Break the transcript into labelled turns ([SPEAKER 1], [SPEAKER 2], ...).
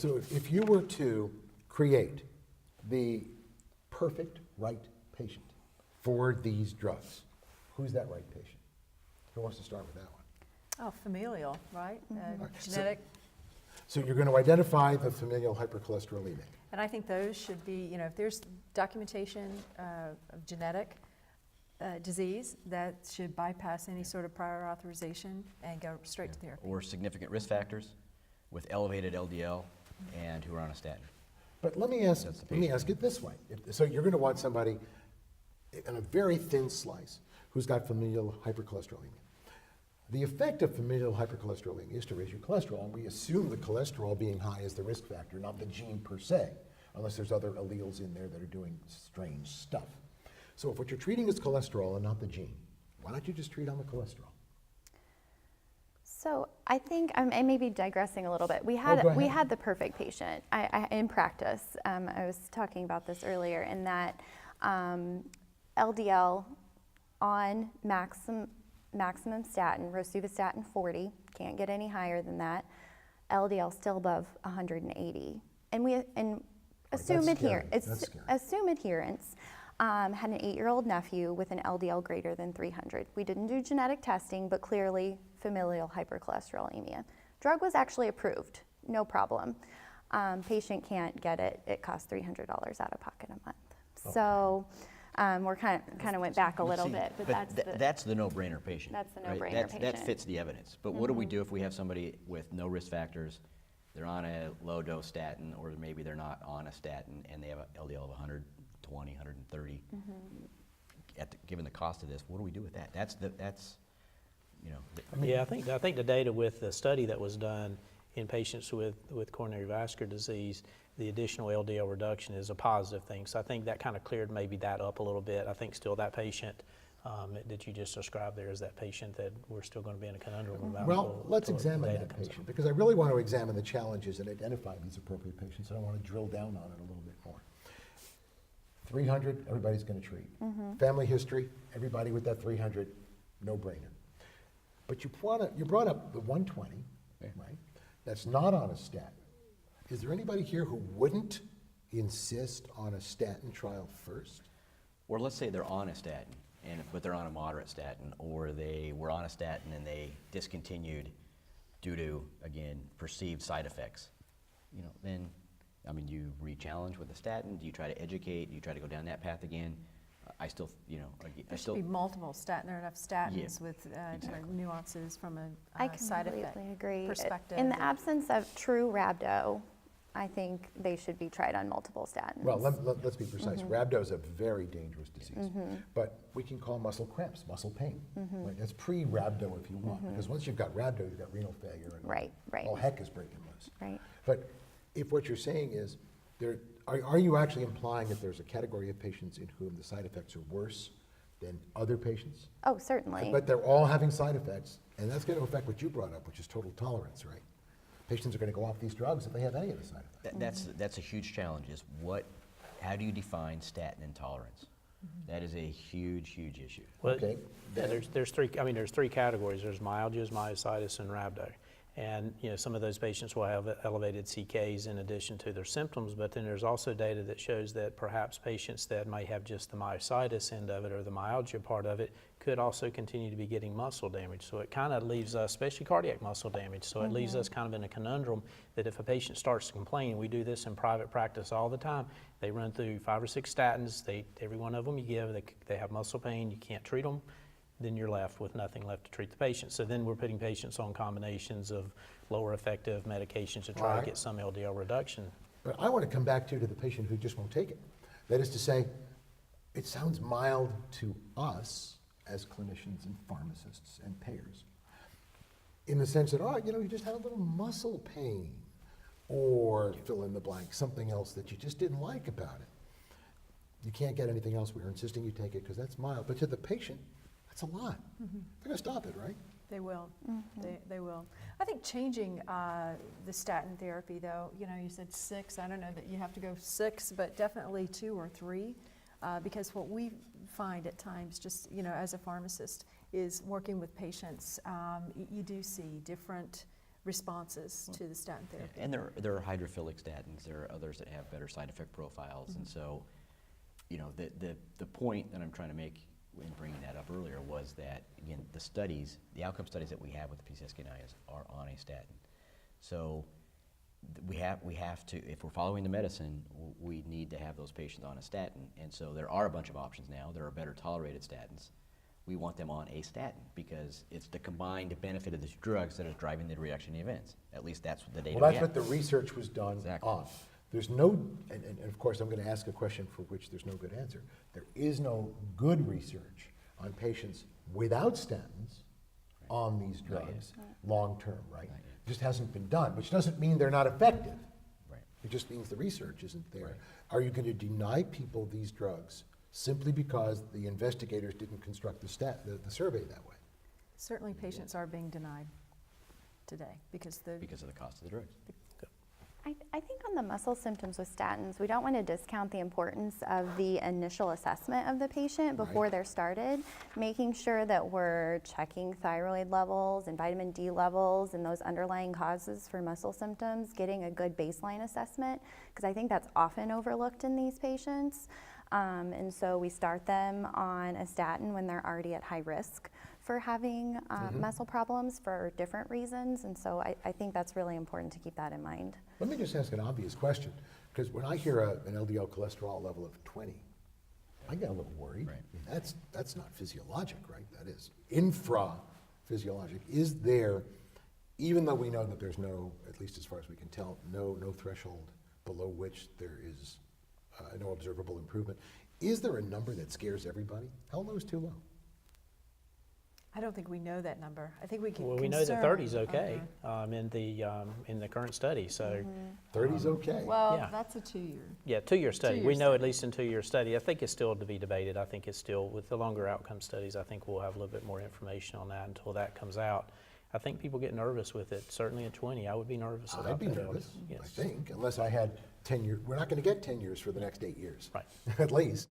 [SPEAKER 1] So if you were to create the perfect right patient for these drugs, who's that right patient? Who wants to start with that one?
[SPEAKER 2] Oh, familial, right?
[SPEAKER 1] Right.
[SPEAKER 2] Genetic.
[SPEAKER 1] So you're going to identify the familial hypercholesterolemic.
[SPEAKER 2] And I think those should be, if there's documentation of genetic disease, that should bypass any sort of prior authorization and go straight to therapy.
[SPEAKER 3] Or significant risk factors with elevated LDL and who are on a statin.
[SPEAKER 1] But let me ask it this way. So you're going to want somebody in a very thin slice who's got familial hypercholesterolemia. The effect of familial hypercholesterolemia is to raise your cholesterol, and we assume the cholesterol being high is the risk factor, not the gene per se, unless there's other alleles in there that are doing strange stuff. So if what you're treating is cholesterol and not the gene, why don't you just treat on the cholesterol?
[SPEAKER 4] So I think I may be digressing a little bit. We had the perfect patient. In practice, I was talking about this earlier, in that LDL on maximum statin, rosuvastatin 40, can't get any higher than that. LDL still above 180, and assume adherence. Assume adherence. Had an 8-year-old nephew with an LDL greater than 300. We didn't do genetic testing, but clearly familial hypercholesterolemia. Drug was actually approved, no problem. Patient can't get it. It costs $300 out of pocket a month. Okay. So we're kind of went back a little bit, but
[SPEAKER 3] that's the no-brainer patient.
[SPEAKER 4] That's the no-brainer patient.
[SPEAKER 3] That fits the evidence. But what do we do if we have somebody with no risk factors? They're on a low-dose statin, or maybe they're not on a statin, and they have an LDL of 120, 130. Given the cost of this, what do we do with that?
[SPEAKER 5] Yeah, I think the data with the study that was done in patients with coronary vascular disease, the additional LDL reduction is a positive thing. So I think that kind of cleared maybe that up a little bit. I think still that patient that you just described there is that patient that we're still going to be in a conundrum about.
[SPEAKER 1] Well, let's examine that patient, because I really want to examine the challenges and identify these appropriate patients, and I want to drill down on it a little bit more. 300, everybody's going to treat. Family history, everybody with that 300, no brainer. But you brought up the 120, right? That's not on a statin. Is there anybody here who wouldn't insist on a statin trial first?
[SPEAKER 3] Or let's say they're on a statin, but they're on a moderate statin, or they were on a statin and they discontinued due to, again, perceived side effects. Then, do you re-challenge with a statin? Do you try to educate? Do you try to go down that path again?
[SPEAKER 2] There should be multiple statins. There are enough statins with nuances from a side effect
[SPEAKER 4] agree.
[SPEAKER 2] perspective.
[SPEAKER 4] In the absence of true rhabdo, I think they should be tried on multiple statins.
[SPEAKER 1] Well, let's be precise. Rhabdo is a very dangerous disease, but we can call muscle cramps, muscle pain. Right? That's pre-rhabdo if you want, because once you've got rhabdo, you've got renal failure, and all heck is breaking loose.
[SPEAKER 4] Right.
[SPEAKER 1] But if what you're saying is, are you actually implying that there's a category of patients in whom the side effects are worse than other patients?
[SPEAKER 4] Oh, certainly.
[SPEAKER 1] But they're all having side effects, and that's going to affect what you brought up, which is total tolerance, right? Patients are going to go off these drugs if they have any of the side effects.
[SPEAKER 3] That's a huge challenge. How do you define statin intolerance? That is a huge issue.
[SPEAKER 5] Well,
[SPEAKER 1] Okay.
[SPEAKER 5] there's three categories. There's myalgias, myositis, and rhabdo. And some of those patients will have elevated CKs in addition to their symptoms, but then there's also data that shows that perhaps patients that may have just the myositis end of it or the myalgia part of it could also continue to be getting muscle damage. So it kind of leaves us, especially cardiac muscle damage, so it leaves us kind of in a conundrum that if a patient starts to complain, we do this in private practice all the time, they run through 5 or 6 statins, every one of them you give, they have muscle pain, you can't treat them, then you're left with nothing left to treat the patient. So then we're putting patients on combinations of lower effective medications to try to get some LDL reduction.
[SPEAKER 1] But I want to come back to the patient who just won't take it. That is to say, it sounds mild to us as clinicians and pharmacists and payers, in the sense that, you just had a little muscle pain, or fill in the blank, something else that you just didn't like about it. You can't get anything else. We're insisting you take it because that's mild. But to the patient, that's a lot. They're going to stop it, right?
[SPEAKER 2] They will. They will. I think changing the statin therapy, though, you said 6. I don't know that you have to go 6, but definitely 2 or 3, because what we find at times, just as a pharmacist, is working with patients. You do see different responses to the statin therapy.
[SPEAKER 3] And there are hydrophilic statins. There are others that have better side effect profiles. And so, you know, the point that I'm trying to make in bringing that up earlier was that, again, the outcome studies that we have with the PCSK9s are on a statin. So we have to, if we're following the medicine, we need to have those patients on a statin. And so there are a bunch of options now. There are better tolerated statins. We want them on a statin because it's the combined benefit of these drugs that is driving the reaction events. At least that's what the data
[SPEAKER 1] Well,
[SPEAKER 3] we
[SPEAKER 1] that's
[SPEAKER 3] have.
[SPEAKER 1] what the research was done
[SPEAKER 3] Exactly.
[SPEAKER 1] on. There's no, and of course I'm going to ask a question for which there's no good answer. There is no good research on patients without statins on these drugs long-term, right?
[SPEAKER 3] Not yet.
[SPEAKER 1] Just hasn't been done, which doesn't mean they're not effective.
[SPEAKER 3] Right.
[SPEAKER 1] It just means the research isn't there.
[SPEAKER 3] Right.
[SPEAKER 1] Are you going to deny people these drugs simply because the investigators didn't construct the survey that way?
[SPEAKER 2] Certainly patients are being denied today because
[SPEAKER 3] Because of the cost of the drugs.
[SPEAKER 4] I think on the muscle symptoms with statins, we don't want to discount the importance of the initial assessment of the patient before
[SPEAKER 1] Right.
[SPEAKER 4] they're started, making sure that we're checking thyroid levels and vitamin D levels and those underlying causes for muscle symptoms, getting a good baseline assessment, because I think that's often overlooked in these patients. And so we start them on a statin when they're already at high risk for having muscle problems for different reasons. And so I think that's really important to keep that in mind.
[SPEAKER 1] Let me just ask an obvious question, because when I hear an LDL cholesterol level of 20, I get a little worried.
[SPEAKER 3] Right.
[SPEAKER 1] I mean, that's not physiologic, right? That is infra-physiologic. Is there, even though we know that there's no, at least as far as we can tell, no threshold below which there is no observable improvement, is there a number that scares everybody? How low is too low?
[SPEAKER 2] I don't think we know that number. I think we can
[SPEAKER 5] Well, we know that 30 is okay in the current study. So,
[SPEAKER 1] 30 is okay.
[SPEAKER 2] Well,
[SPEAKER 5] Yeah.
[SPEAKER 2] that's a 2-year.
[SPEAKER 5] yeah, 2-year study.
[SPEAKER 2] Two-year
[SPEAKER 5] We know at
[SPEAKER 2] study.
[SPEAKER 5] least in 2-year study. I think it's still to be debated. I think it's still, with the longer outcome studies, I think we'll have a little bit more information on that until that comes out. I think people get nervous with it. Certainly at 20, I would be nervous about that.
[SPEAKER 1] I'd be nervous, I
[SPEAKER 5] Yes.
[SPEAKER 1] think, unless I had 10 years. We're not going to get 10 years for the next 8 years.
[SPEAKER 5] Right.
[SPEAKER 1] At least.